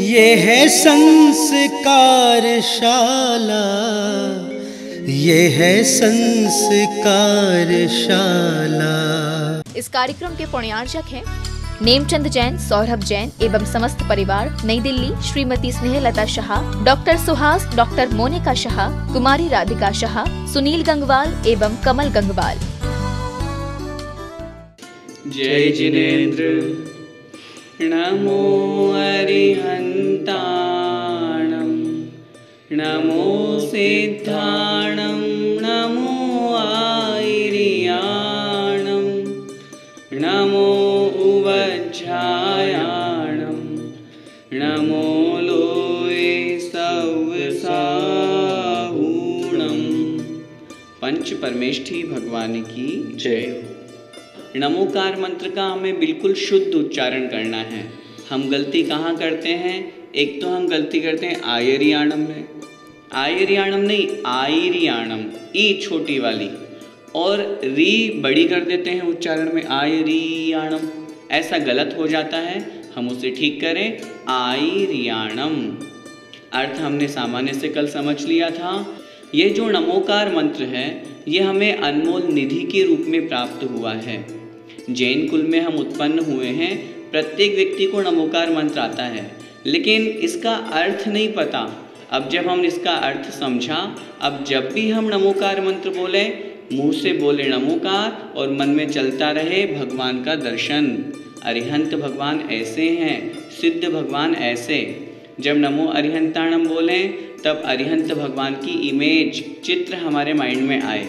ये है संस्कारशाला, ये है संस्कारशाला। इस कार्यक्रम के पुण्यार्चक हैं नेमचंद जैन, सौरभ जैन एवं समस्त परिवार, नई दिल्ली। श्रीमती स्नेहलता शाह, डॉक्टर सुहास, डॉक्टर मोनिका शाह, कुमारी राधिका शाह, सुनील गंगवाल एवं कमल गंगवाल। जय जिनेन्द्र। नमो अरिहन्ताणं, नमो सिद्धाणं, नमो आयर्याणं, नमो उवज्झायाणं, नमो लोये सव्यसाहूणं। पंच परमेष्ठी भगवान की जय हो। नमोकार मंत्र का हमें बिल्कुल शुद्ध उच्चारण करना है। हम गलती कहाँ करते हैं? एक तो हम गलती करते हैं आयर्याणम में, आयर्याणम नहीं आयर्याणम, ई छोटी वाली, और री बड़ी कर देते हैं उच्चारण में, आयर्याणम। ऐसा गलत हो जाता है, हम उसे ठीक करें आयर्याणम। अर्थ हमने सामान्य से कल समझ लिया था। ये जो नमोकार मंत्र है ये हमें अनमोल निधि के रूप में प्राप्त हुआ है। जैन कुल में हम उत्पन्न हुए हैं, प्रत्येक व्यक्ति को नमोकार मंत्र आता है, लेकिन इसका अर्थ नहीं पता। अब जब हम इसका अर्थ समझा, अब जब भी हम नमोकार मंत्र बोले, मुंह से बोले नमोकार और मन में चलता रहे भगवान का दर्शन। अरिहंत भगवान ऐसे हैं, सिद्ध भगवान ऐसे। जब नमो अरिहंताणम बोलें तब अरिहंत भगवान की इमेज, चित्र हमारे माइंड में आए।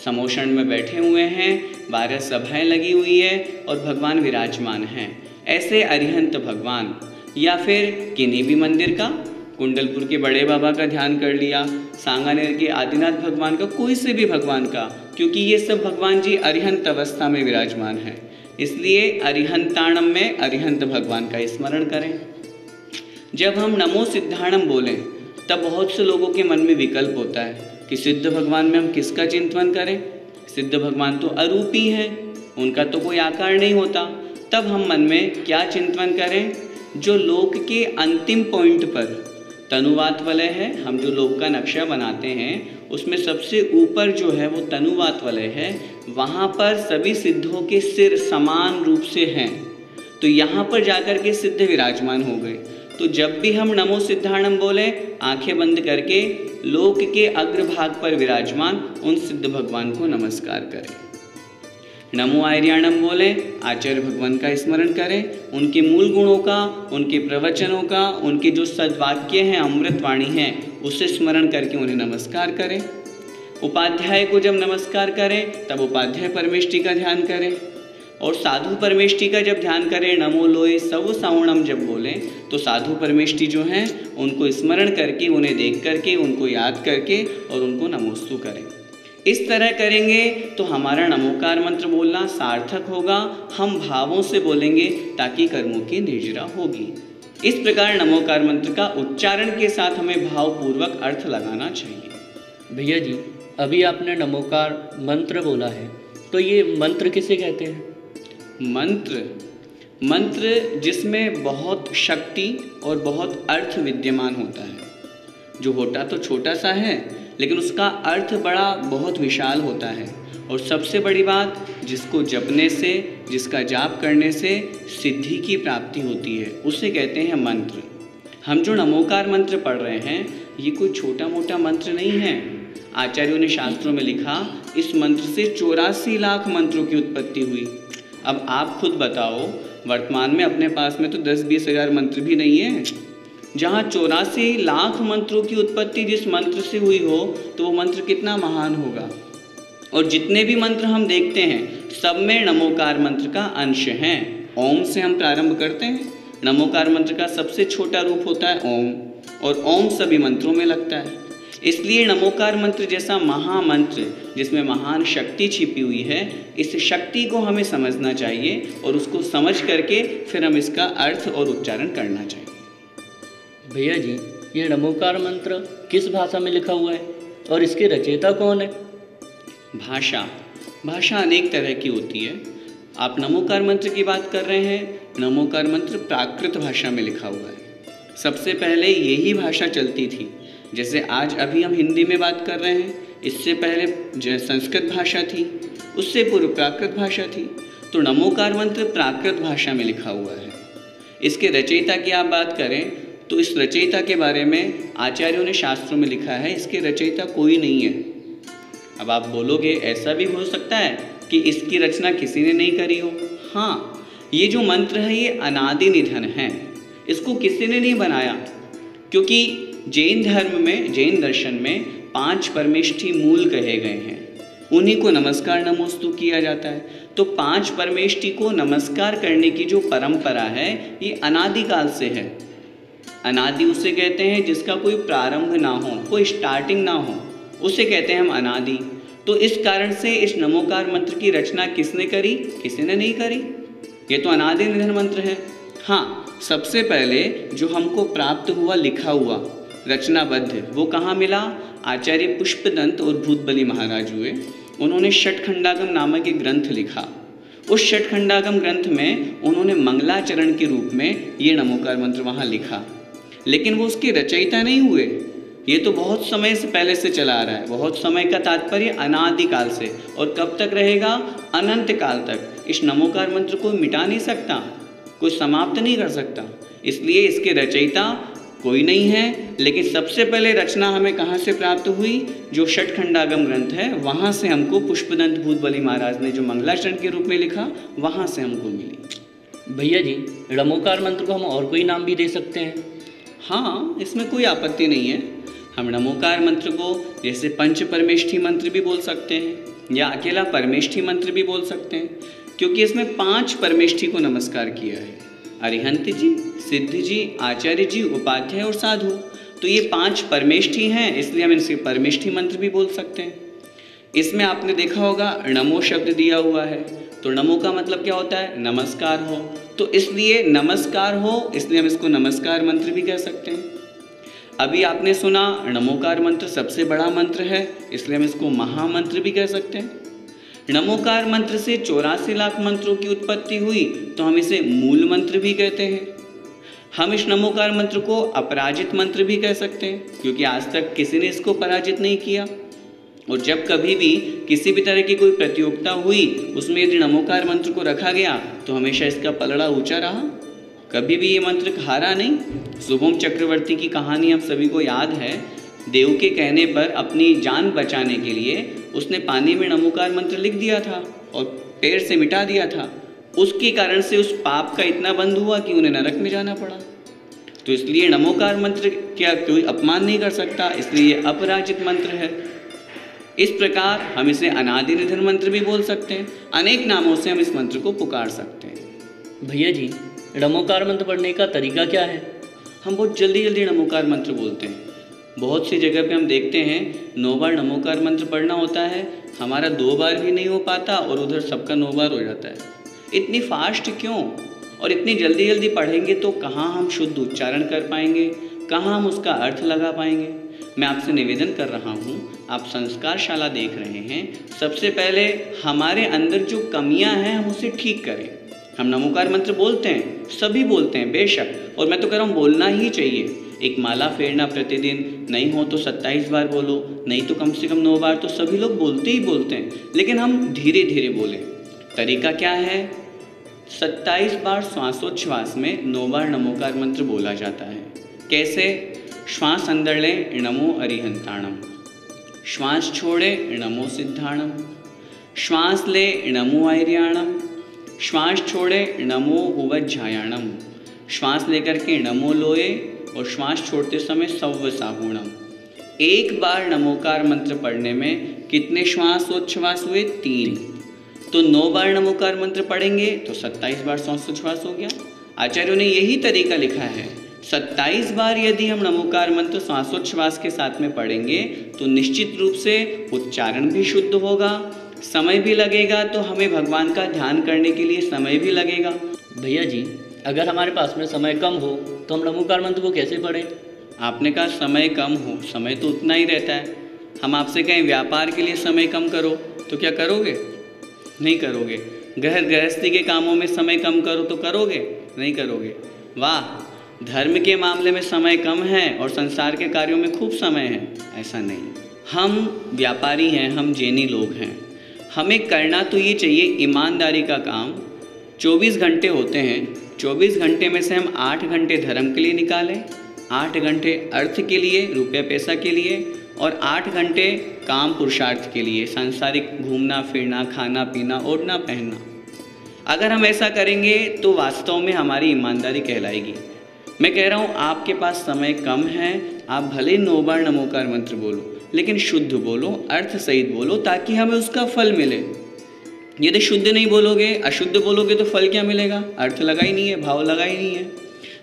समोषण में बैठे हुए हैं, 12 सभाएं लगी हुई है और भगवान विराजमान हैं, ऐसे अरिहंत भगवान। या फिर किन्हीं भी मंदिर का, कुंडलपुर के बड़े बाबा का ध्यान कर लिया, सांगानेर के आदिनाथ भगवान का, कोई से भी भगवान का, क्योंकि ये सब भगवान जी अरिहंत अवस्था में विराजमान हैं। इसलिए अरिहंताणम में अरिहंत भगवान का स्मरण करें। जब हम नमो सिद्धाणम बोलें तब बहुत से लोगों के मन में विकल्प होता है कि सिद्ध भगवान में हम किसका चिंतन करें? सिद्ध भगवान तो अरूपी हैं, उनका तो कोई आकार नहीं होता। तब हम मन में क्या चिंतन करें? जो लोक के अंतिम पॉइंट पर तनुवात वलय है, हम जो लोक का नक्शा बनाते हैं उसमें सबसे ऊपर जो है वो तनुवात वलय है, वहाँ पर सभी सिद्धों के सिर समान रूप से हैं। तो यहाँ पर जाकर के सिद्ध विराजमान हो गए। तो जब भी हम नमो सिद्धाणम बोले, आंखें बंद करके लोक के अग्रभाग पर विराजमान उन सिद्ध भगवान को नमस्कार करें। नमो आयर्याणम बोले, आचार्य भगवान का स्मरण करें, उनके मूल गुणों का, उनके प्रवचनों का, उनके जो सद्वाक्य हैं, अमृतवाणी हैं, उसे स्मरण करके उन्हें नमस्कार करें। उपाध्याय को जब नमस्कार करें तब उपाध्याय परमेष्ठी का ध्यान करें, और साधु परमेष्ठी का जब ध्यान करें, नमो लोये सव सावणम जब बोलें तो साधु परमेष्ठी जो हैं उनको स्मरण करके, उन्हें देख करके, उनको याद करके और उनको नमोस्तु करें। इस तरह करेंगे तो हमारा नमोकार मंत्र बोलना सार्थक होगा। हम भावों से बोलेंगे ताकि कर्मों की निर्जरा होगी। इस प्रकार नमोकार मंत्र का उच्चारण के साथ हमें भावपूर्वक अर्थ लगाना चाहिए। भैया जी, अभी आपने नमोकार मंत्र बोला है, तो ये मंत्र किसे कहते हैं? मंत्र जिसमें बहुत शक्ति और बहुत अर्थ विद्यमान होता है। जो होता तो छोटा सा है, लेकिन उसका अर्थ बड़ा बहुत विशाल होता है। और सबसे बड़ी बात, जिसको जपने से, जिसका जाप करने से सिद्धि की प्राप्ति होती है, उसे कहते हैं मंत्र। हम जो नमोकार मंत्र पढ़ रहे हैं ये कोई छोटा मोटा मंत्र नहीं है। आचार्यों ने शास्त्रों में लिखा, इस मंत्र से 84 लाख मंत्रों की उत्पत्ति हुई। अब आप खुद बताओ, वर्तमान में अपने पास में तो 10-20 हज़ार मंत्र भी नहीं है। जहाँ 84 लाख मंत्रों की उत्पत्ति जिस मंत्र से हुई हो, तो वो मंत्र कितना महान होगा। और जितने भी मंत्र हम देखते हैं सब में नमोकार मंत्र का अंश है। ओम से हम प्रारंभ करते हैं। नमोकार मंत्र का सबसे छोटा रूप होता है ओम, और ओम सभी मंत्रों में लगता है। इसलिए नमोकार मंत्र जैसा महामंत्र जिसमें महान शक्ति छिपी हुई है, इस शक्ति को हमें समझना चाहिए और उसको समझ करके फिर हम इसका अर्थ और उच्चारण करना चाहिए। भैया जी, ये नमोकार मंत्र किस भाषा में लिखा हुआ है और इसके रचयिता कौन है? भाषा अनेक तरह की होती है। आप नमोकार मंत्र की बात कर रहे हैं। नमोकार मंत्र प्राकृत भाषा में लिखा हुआ है। सबसे पहले यही भाषा चलती थी। जैसे आज अभी हम हिंदी में बात कर रहे हैं, इससे पहले संस्कृत भाषा थी, उससे पूर्व प्राकृत भाषा थी। तो नमोकार मंत्र प्राकृत भाषा में लिखा हुआ है। इसके रचयिता की आप बात करें तो इस रचयिता के बारे में आचार्यों ने शास्त्रों में लिखा है, इसके रचयिता कोई नहीं है। अब आप बोलोगे ऐसा भी हो सकता है कि इसकी रचना किसी ने नहीं करी हो। हाँ, ये जो मंत्र है ये अनादि निधन है, इसको किसी ने नहीं बनाया। क्योंकि जैन धर्म में, जैन दर्शन में 5 परमेष्ठी मूल कहे गए हैं, उन्हीं को नमस्कार नमोस्तु किया जाता है। तो 5 परमेष्ठी को नमस्कार करने की जो परंपरा है ये अनादि काल से है। अनादि उसे कहते हैं जिसका कोई प्रारंभ ना हो, कोई स्टार्टिंग ना हो, उसे कहते हैं हम अनादि। तो इस कारण से इस नमोकार मंत्र की रचना किसने करी? किसी ने नहीं करी, ये तो अनादि निधन मंत्र है। हाँ, सबसे पहले जो हमको प्राप्त हुआ लिखा हुआ रचनाबद्ध वो कहाँ मिला? आचार्य पुष्पदंत और भूतबली महाराज हुए, उन्होंने षटखंडागम नामक एक ग्रंथ लिखा। उस षटखंडागम ग्रंथ में उन्होंने मंगलाचरण के रूप में ये नमोकार मंत्र वहाँ लिखा, लेकिन वो उसके रचयिता नहीं हुए। ये तो बहुत समय से पहले से चला आ रहा है। बहुत समय का तात्पर्य अनादिकाल से, और कब तक रहेगा? अनंत काल तक। इस नमोकार मंत्र को मिटा नहीं सकता, कोई समाप्त नहीं कर सकता, इसलिए इसके रचयिता कोई नहीं है। लेकिन सबसे पहले रचना हमें कहाँ से प्राप्त हुई? जो षटखंडागम ग्रंथ है वहाँ से हमको पुष्पदंत भूतबली महाराज ने जो मंगलाचरण के रूप में लिखा, वहाँ से हमको मिली। भैया जी, नमोकार मंत्र को हम और कोई नाम भी दे सकते हैं? हाँ, इसमें कोई आपत्ति नहीं है। हम नमोकार मंत्र को जैसे पंच परमेष्ठी मंत्र भी बोल सकते हैं या अकेला परमेष्ठी मंत्र भी बोल सकते हैं, क्योंकि इसमें 5 परमेष्ठी को नमस्कार किया है। अरिहंत जी, सिद्ध जी, आचार्य जी, उपाध्याय और साधु। तो ये 5 परमेष्ठी हैं, इसलिए हम इनसे परमेष्ठी मंत्र भी बोल सकते हैं। इसमें आपने देखा होगा नमो शब्द दिया हुआ है, तो नमो का मतलब क्या होता है? नमस्कार हो। तो इसलिए नमस्कार हो, इसलिए हम इसको नमस्कार मंत्र भी कह सकते हैं। अभी आपने सुना नमोकार मंत्र सबसे बड़ा मंत्र है, इसलिए हम इसको महामंत्र भी कह सकते हैं। नमोकार मंत्र से 84 लाख मंत्रों की उत्पत्ति हुई, तो हम इसे मूल मंत्र भी कहते हैं। हम इस नमोकार मंत्र को अपराजित मंत्र भी कह सकते हैं, क्योंकि आज तक किसी ने इसको पराजित नहीं किया। और जब कभी भी किसी भी तरह की कोई प्रतियोगिता हुई, उसमें यदि नमोकार मंत्र को रखा गया तो हमेशा इसका पलड़ा ऊंचा रहा, कभी भी ये मंत्र हारा नहीं। शुभम चक्रवर्ती की कहानी हम सभी को याद है। देव के कहने पर अपनी जान बचाने के लिए उसने पानी में नमोकार मंत्र लिख दिया था और पैर से मिटा दिया था। उसके कारण से उस पाप का इतना बंध हुआ कि उन्हें नरक में जाना पड़ा। तो इसलिए नमोकार मंत्र क्या कोई अपमान नहीं कर सकता, इसलिए अपराजित मंत्र है। इस प्रकार हम इसे अनादि निधन मंत्र भी बोल सकते हैं। अनेक नामों से हम इस मंत्र को पुकार सकते हैं। भैया जी, नमोकार मंत्र पढ़ने का तरीका क्या है? हम बहुत जल्दी जल्दी नमोकार मंत्र बोलते हैं। बहुत सी जगह पे हम देखते हैं 9 बार नमोकार मंत्र पढ़ना होता है, हमारा 2 बार भी नहीं हो पाता और उधर सबका 9 बार हो जाता है। इतनी फास्ट क्यों? और इतनी जल्दी जल्दी पढ़ेंगे तो कहाँ हम शुद्ध उच्चारण कर पाएंगे, कहाँ हम उसका अर्थ लगा पाएंगे? मैं आपसे निवेदन कर रहा हूँ, आप संस्कारशाला देख रहे हैं, सबसे पहले हमारे अंदर जो कमियाँ हैं हम उसे ठीक करें। हम नमोकार मंत्र बोलते हैं, सभी बोलते हैं बेशक, और मैं तो कह रहा हूँ बोलना ही चाहिए। एक माला फेरना प्रतिदिन, नहीं हो तो 27 बार बोलो, नहीं तो कम से कम 9 बार, तो सभी लोग बोलते ही बोलते हैं, लेकिन हम धीरे धीरे बोलें। तरीका क्या है? 27 बार श्वासोच्छ्वास में 9 बार नमोकार मंत्र बोला जाता है। कैसे? श्वास अंदर लें, नमो अरिहंताणम। श्वास छोड़े, नमो सिद्धाणम। श्वास ले, नमो आर्याणम। श्वास छोड़े, नमो उवज्झायाणम। श्वास लेकर के नमो लोए, और श्वास छोड़ते समय सव्व साहूणम। एक बार नमोकार मंत्र पढ़ने में कितने श्वासोच्छ्वास हुए? 3। तो 9 बार नमोकार मंत्र पढ़ेंगे तो 27 बार श्वासोच्छ्वास हो गया। आचार्यों ने यही तरीका लिखा है। 27 बार यदि हम नमोकार मंत्र श्वासोच्छ्वास के साथ में पढ़ेंगे तो निश्चित रूप से उच्चारण भी शुद्ध होगा, समय भी लगेगा, तो हमें भगवान का ध्यान करने के लिए समय भी लगेगा। भैया जी, अगर हमारे पास में समय कम हो तो हम नमोकार मंत्र को कैसे पढ़ें? आपने कहा समय कम हो, समय तो उतना ही रहता है। हम आपसे कहें व्यापार के लिए समय कम करो, तो क्या करोगे? नहीं करोगे। गृहस्थी के कामों में समय कम करो तो करोगे? नहीं करोगे। वाह, धर्म के मामले में समय कम है और संसार के कार्यों में खूब समय है, ऐसा नहीं। हम व्यापारी हैं, हम जैनी लोग हैं। हमें करना तो ये चाहिए ईमानदारी का काम। 24 घंटे होते हैं, 24 घंटे में से हम 8 घंटे धर्म के लिए निकालें, 8 घंटे अर्थ के लिए, रुपये पैसा के लिए, और 8 घंटे काम पुरुषार्थ के लिए, सांसारिक घूमना फिरना, खाना पीना, ओढ़ना पहनना। अगर हम ऐसा करेंगे तो वास्तव में हमारी ईमानदारी कहलाएगी। मैं कह रहा हूँ आपके पास समय कम है, आप भले 9 बार नमोकार मंत्र बोलो, लेकिन शुद्ध बोलो, अर्थ सहित बोलो, ताकि हमें उसका फल मिले। यदि शुद्ध नहीं बोलोगे, अशुद्ध बोलोगे तो फल क्या मिलेगा? अर्थ लगा ही नहीं है, भाव लगा ही नहीं है।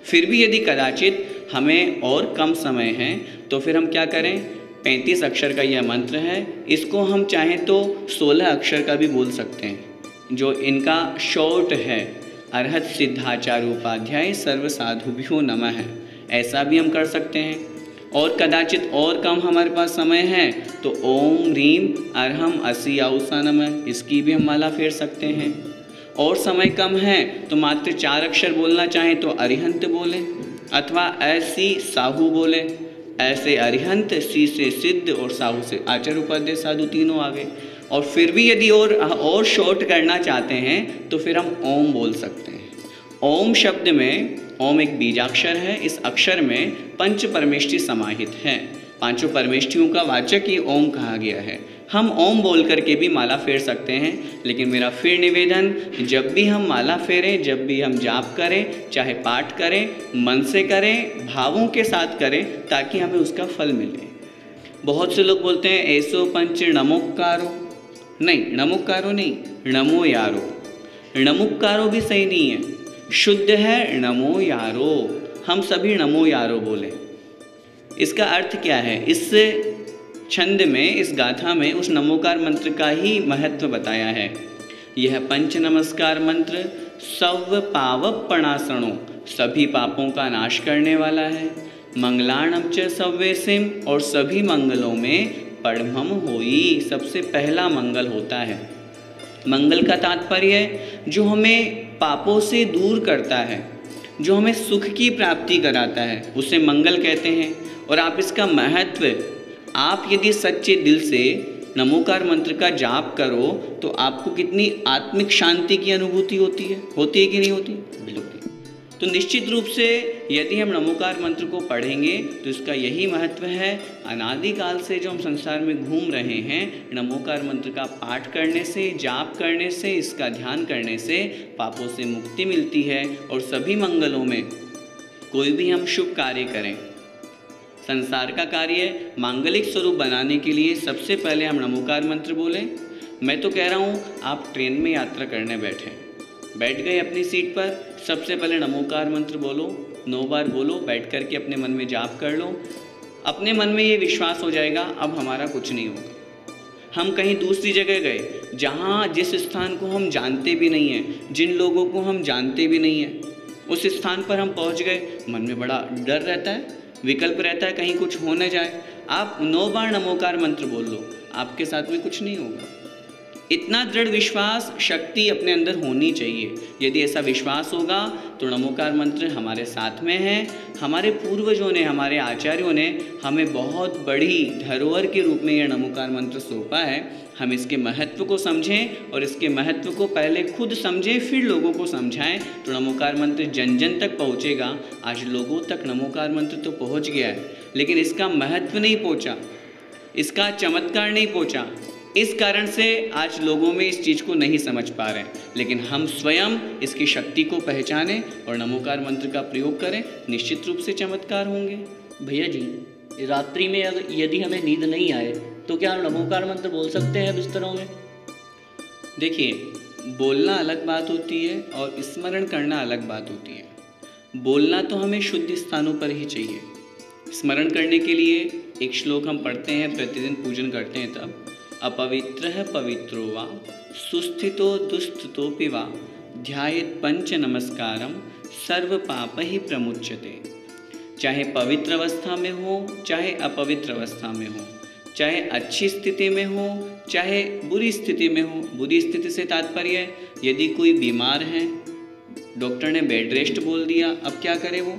फिर भी यदि कदाचित हमें और कम समय है तो फिर हम क्या करें? 35 अक्षर का यह मंत्र है, इसको हम चाहें तो 16 अक्षर का भी बोल सकते हैं, जो इनका शॉर्ट है, अर्हत सिद्धाचार्य उपाध्याय सर्व साधुभ्यो नमः है। ऐसा भी हम कर सकते हैं। और कदाचित और कम हमारे पास समय है तो ओम ह्रीम अरहम असि आउसा नमः, इसकी भी हम माला फेर सकते हैं। और समय कम है तो मात्र 4 अक्षर बोलना चाहें तो अरिहंत बोले, अथवा ऐसी साहू बोले। ऐसे अरिहंत, सी से सिद्ध और साहू से आचार्य उपाध्याय साधु, तीनों आ गए। और फिर भी यदि और शॉर्ट करना चाहते हैं तो फिर हम ओम बोल सकते हैं। ओम शब्द में, ओम एक बीजाक्षर है, इस अक्षर में पंच परमेष्ठी समाहित हैं। 5 परमेष्ठियों का वाचक ही ओम कहा गया है। हम ओम बोल करके भी माला फेर सकते हैं, लेकिन मेरा फिर निवेदन, जब भी हम माला फेरें, जब भी हम जाप करें, चाहे पाठ करें, मन से करें, भावों के साथ करें, ताकि हमें उसका फल मिले। बहुत से लोग बोलते हैं ऐसो पंच नमोकारो, नहीं, नमोकारो नहीं, नमो यारो। नमुकारो भी सही नहीं है, शुद्ध है नमो यारो। हम सभी नमो यारो बोले। इसका अर्थ क्या है? इस छंद में, इस गाथा में उस नमोकार मंत्र का ही महत्व बताया है। यह पंच नमस्कार मंत्र सव पावपणासणो, सभी पापों का नाश करने वाला है। मंगलाणम च सव्वेसिम, और सभी मंगलों में परमम होई, सबसे पहला मंगल होता है। मंगल का तात्पर्य जो हमें पापों से दूर करता है, जो हमें सुख की प्राप्ति कराता है, उसे मंगल कहते हैं। और आप इसका महत्व, आप यदि सच्चे दिल से नमोकार मंत्र का जाप करो तो आपको कितनी आत्मिक शांति की अनुभूति होती है कि नहीं होती? बिल्कुल। तो निश्चित रूप से यदि हम नमोकार मंत्र को पढ़ेंगे तो इसका यही महत्व है। अनादिकाल से जो हम संसार में घूम रहे हैं, नमोकार मंत्र का पाठ करने से, जाप करने से, इसका ध्यान करने से पापों से मुक्ति मिलती है। और सभी मंगलों में कोई भी हम शुभ कार्य करें, संसार का कार्य मांगलिक स्वरूप बनाने के लिए सबसे पहले हम नमोकार मंत्र बोलें। मैं तो कह रहा हूँ आप ट्रेन में यात्रा करने बैठ गए अपनी सीट पर, सबसे पहले नमोकार मंत्र बोलो, 9 बार बोलो, बैठ करके अपने मन में जाप कर लो। अपने मन में ये विश्वास हो जाएगा अब हमारा कुछ नहीं होगा। हम कहीं दूसरी जगह गए, जहाँ जिस स्थान को हम जानते भी नहीं हैं, जिन लोगों को हम जानते भी नहीं हैं, उस स्थान पर हम पहुँच गए, मन में बड़ा डर रहता है, विकल्प रहता है कहीं कुछ हो न जाए। आप 9 बार नमोकार मंत्र बोल लो, आपके साथ में कुछ नहीं होगा। इतना दृढ़ विश्वास, शक्ति अपने अंदर होनी चाहिए। यदि ऐसा विश्वास होगा तो नमोकार मंत्र हमारे साथ में है। हमारे पूर्वजों ने, हमारे आचार्यों ने हमें बहुत बड़ी धरोहर के रूप में यह नमोकार मंत्र सौंपा है। हम इसके महत्व को समझें और इसके महत्व को पहले खुद समझें, फिर लोगों को समझाएं, तो नमोकार मंत्र जन जन तक पहुँचेगा। आज लोगों तक नमोकार मंत्र तो पहुँच गया है, लेकिन इसका महत्व नहीं पहुँचा, इसका चमत्कार नहीं पहुँचा। इस कारण से आज लोगों में इस चीज़ को नहीं समझ पा रहे हैं। लेकिन हम स्वयं इसकी शक्ति को पहचानें और नमोकार मंत्र का प्रयोग करें, निश्चित रूप से चमत्कार होंगे। भैया जी, रात्रि में यदि हमें नींद नहीं आए तो क्या हम नमोकार मंत्र बोल सकते हैं बिस्तरों में? देखिए, बोलना अलग बात होती है और स्मरण करना अलग बात होती है। बोलना तो हमें शुद्ध स्थानों पर ही चाहिए। स्मरण करने के लिए एक श्लोक हम पढ़ते हैं, प्रतिदिन पूजन करते हैं तब, अपवित्रः पवित्रो वा सुस्थितो दुस्थितोऽपि वा ध्यायेत् पंच नमस्कारम सर्व पापहि प्रमुच्यते। चाहे पवित्र अवस्था में हो, चाहे अपवित्र अवस्था में हो, चाहे अच्छी स्थिति में हो, चाहे बुरी स्थिति में हो। बुरी स्थिति से तात्पर्य यदि कोई बीमार है, डॉक्टर ने बेड रेस्ट बोल दिया, अब क्या करे वो?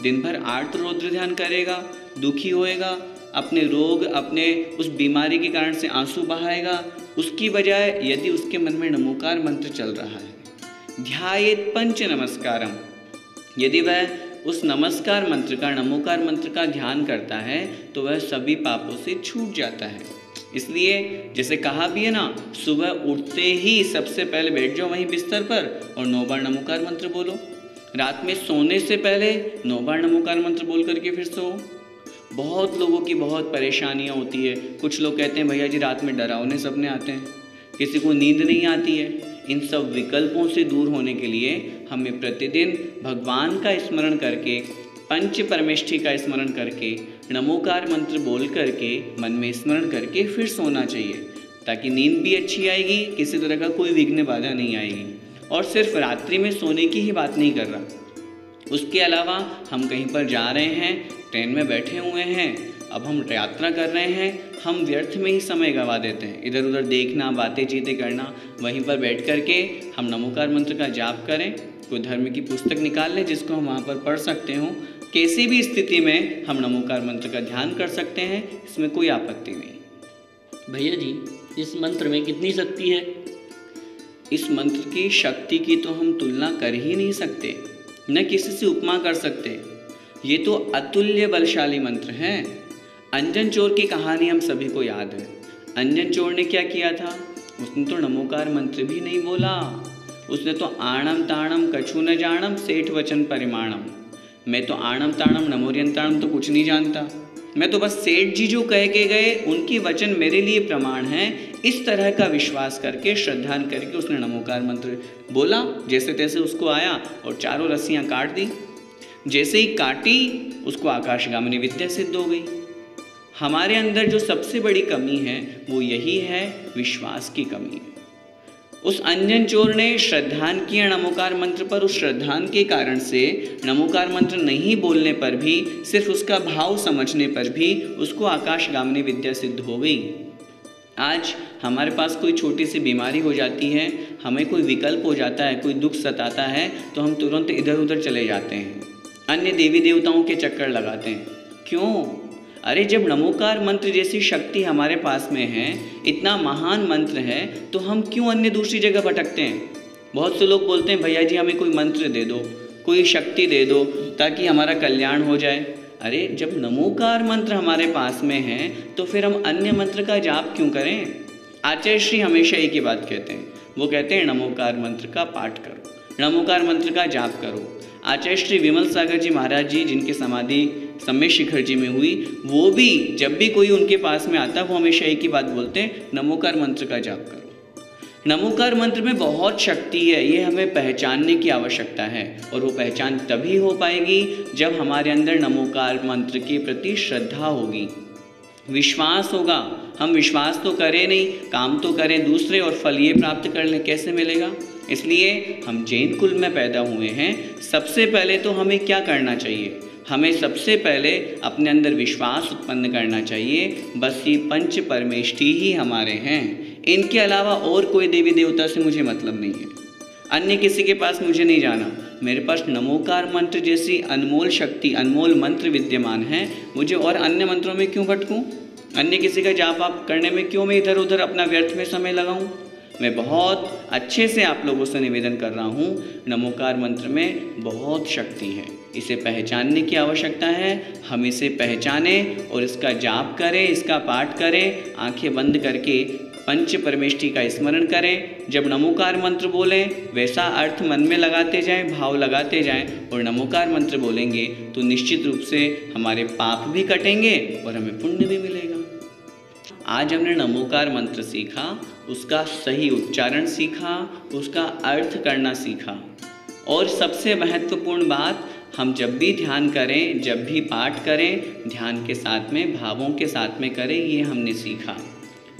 दिन भर आर्त रौद्र ध्यान करेगा, दुखी होएगा, अपने रोग, अपने उस बीमारी के कारण से आंसू बहाएगा, उसकी बजाय यदि उसके मन में नमोकार मंत्र चल रहा है, ध्यायेत पंच नमस्कारम, यदि वह उस नमस्कार मंत्र का, नमोकार मंत्र का ध्यान करता है तो वह सभी पापों से छूट जाता है। इसलिए जैसे कहा भी है ना, सुबह उठते ही सबसे पहले बैठ जाओ वहीं बिस्तर पर और 9 बार नमोकार मंत्र बोलो। रात में सोने से पहले 9 बार नमोकार मंत्र बोल करके फिर सो। बहुत लोगों की बहुत परेशानियां होती है। कुछ लोग कहते हैं भैया जी रात में डरावने सपने आते हैं, किसी को नींद नहीं आती है। इन सब विकल्पों से दूर होने के लिए हमें प्रतिदिन भगवान का स्मरण करके, पंच परमेष्ठी का स्मरण करके, नमोकार मंत्र बोल करके, मन में स्मरण करके फिर सोना चाहिए, ताकि नींद भी अच्छी आएगी, किसी तरह का कोई विघ्न बाधा नहीं आएगी। और सिर्फ रात्रि में सोने की ही बात नहीं कर रहा, उसके अलावा हम कहीं पर जा रहे हैं, ट्रेन में बैठे हुए हैं, अब हम यात्रा कर रहे हैं, हम व्यर्थ में ही समय गंवा देते हैं, इधर उधर देखना, बातें चीतें करना। वहीं पर बैठ करके हम नमोकार मंत्र का जाप करें, कोई धर्म की पुस्तक निकाल लें जिसको हम वहाँ पर पढ़ सकते हो। किसी भी स्थिति में हम नमोकार मंत्र का ध्यान कर सकते हैं, इसमें कोई आपत्ति नहीं। भैया जी, इस मंत्र में कितनी शक्ति है? इस मंत्र की शक्ति की तो हम तुलना कर ही नहीं सकते, न किसी से उपमा कर सकते। ये तो अतुल्य बलशाली मंत्र है। अंजन चोर की कहानी हम सभी को याद है। अंजन चोर ने क्या किया था? उसने तो नमोकार मंत्र भी नहीं बोला, उसने तो आणम ताणम कछु न जानम सेठ वचन परिमाणम, मैं तो आणम ताणम नमोरियंताणम तो कुछ नहीं जानता, मैं तो बस सेठ जी जो कह के गए उनकी वचन मेरे लिए प्रमाण है। इस तरह का विश्वास करके, श्रद्धा करके उसने नमोकार मंत्र बोला, जैसे तैसे उसको आया और चारों रस्सियाँ काट दी। जैसे ही काटी उसको आकाशगामिनी विद्या सिद्ध हो गई। हमारे अंदर जो सबसे बड़ी कमी है वो यही है, विश्वास की कमी। उस अंजन चोर ने श्रद्धान किया नमोकार मंत्र पर, उस श्रद्धान के कारण से नमोकार मंत्र नहीं बोलने पर भी, सिर्फ उसका भाव समझने पर भी उसको आकाशगामिनी विद्या सिद्ध हो गई। आज हमारे पास कोई छोटी सी बीमारी हो जाती है, हमें कोई विकल्प हो जाता है, कोई दुख सताता है, तो हम तुरंत इधर उधर चले जाते हैं, अन्य देवी देवताओं के चक्कर लगाते हैं। क्यों? अरे जब नमोकार मंत्र जैसी शक्ति हमारे पास में है, इतना महान मंत्र है, तो हम क्यों अन्य दूसरी जगह भटकते हैं? बहुत से लोग बोलते हैं भैया जी हमें कोई मंत्र दे दो, कोई शक्ति दे दो ताकि हमारा कल्याण हो जाए। अरे जब नमोकार मंत्र हमारे पास में है तो फिर हम अन्य मंत्र का जाप क्यों करें? आचार्य श्री हमेशा एक ही बात कहते हैं, वो कहते हैं नमोकार मंत्र का पाठ करो, नमोकार मंत्र का जाप करो। आचार्य श्री विमल सागर जी महाराज जी, जिनकी समाधि सम्मेद शिखर जी में हुई, वो भी जब भी कोई उनके पास में आता वो हमेशा एक ही बात बोलते हैं, नमोकार मंत्र का जाप करो। नमोकार मंत्र में बहुत शक्ति है, ये हमें पहचानने की आवश्यकता है, और वो पहचान तभी हो पाएगी जब हमारे अंदर नमोकार मंत्र के प्रति श्रद्धा होगी, विश्वास होगा। हम विश्वास तो करें नहीं, काम तो करें दूसरे और फल ये प्राप्त कर लें, कैसे मिलेगा? इसलिए हम जैन कुल में पैदा हुए हैं। सबसे पहले तो हमें क्या करना चाहिए? हमें सबसे पहले अपने अंदर विश्वास उत्पन्न करना चाहिए, बस ये पंच परमेष्ठी ही हमारे हैं, इनके अलावा और कोई देवी देवता से मुझे मतलब नहीं है, अन्य किसी के पास मुझे नहीं जाना। मेरे पास नमोकार मंत्र जैसी अनमोल शक्ति, अनमोल मंत्र विद्यमान है, मुझे और अन्य मंत्रों में क्यों भटकूं? अन्य किसी का जाप आप करने में क्यों मैं इधर उधर अपना व्यर्थ में समय लगाऊं? मैं बहुत अच्छे से आप लोगों से निवेदन कर रहा हूँ, नमोकार मंत्र में बहुत शक्ति है, इसे पहचानने की आवश्यकता है। हम इसे पहचानें और इसका जाप करें, इसका पाठ करें, आंखें बंद करके पंच परमेष्ठी का स्मरण करें। जब नमोकार मंत्र बोलें वैसा अर्थ मन में लगाते जाएं, भाव लगाते जाएं, और नमोकार मंत्र बोलेंगे तो निश्चित रूप से हमारे पाप भी कटेंगे और हमें पुण्य भी मिलेगा। आज हमने नमोकार मंत्र सीखा, उसका सही उच्चारण सीखा, उसका अर्थ करना सीखा, और सबसे महत्वपूर्ण बात, हम जब भी ध्यान करें, जब भी पाठ करें, ध्यान के साथ में, भावों के साथ में करें, ये हमने सीखा।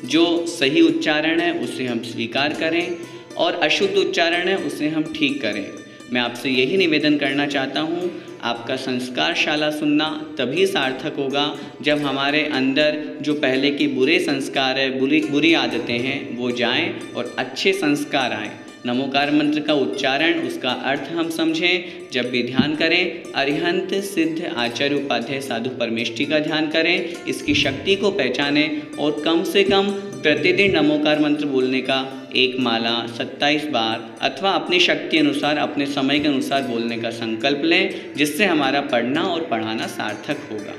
जो सही उच्चारण है उसे हम स्वीकार करें और अशुद्ध उच्चारण है उसे हम ठीक करें। मैं आपसे यही निवेदन करना चाहता हूँ, आपका संस्कारशाला सुनना तभी सार्थक होगा जब हमारे अंदर जो पहले के बुरे संस्कार है, बुरी आदतें हैं वो जाएं और अच्छे संस्कार आएँ। नमोकार मंत्र का उच्चारण, उसका अर्थ हम समझें। जब भी ध्यान करें अरिहंत सिद्ध आचार्य उपाध्याय साधु परमेष्ठी का ध्यान करें, इसकी शक्ति को पहचानें और कम से कम प्रतिदिन नमोकार मंत्र बोलने का एक माला 27 बार अथवा अपनी शक्ति अनुसार, अपने समय के अनुसार बोलने का संकल्प लें, जिससे हमारा पढ़ना और पढ़ाना सार्थक होगा।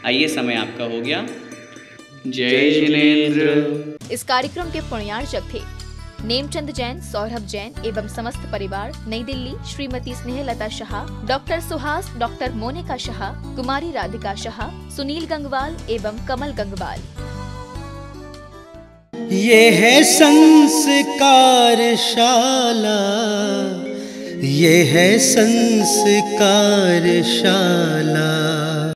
आइए, समय आपका हो गया। जय जिनेंद्र। इस कार्यक्रम के पुण्यार्चक थे नेमचंद जैन, सौरभ जैन एवं समस्त परिवार, नई दिल्ली श्रीमती स्नेहलता शाह, डॉक्टर सुहास, डॉक्टर मोनिका शाह, कुमारी राधिका शाह, सुनील गंगवाल एवं कमल गंगवाल। ये है संस्कार शाला, ये है संस्कार शाला।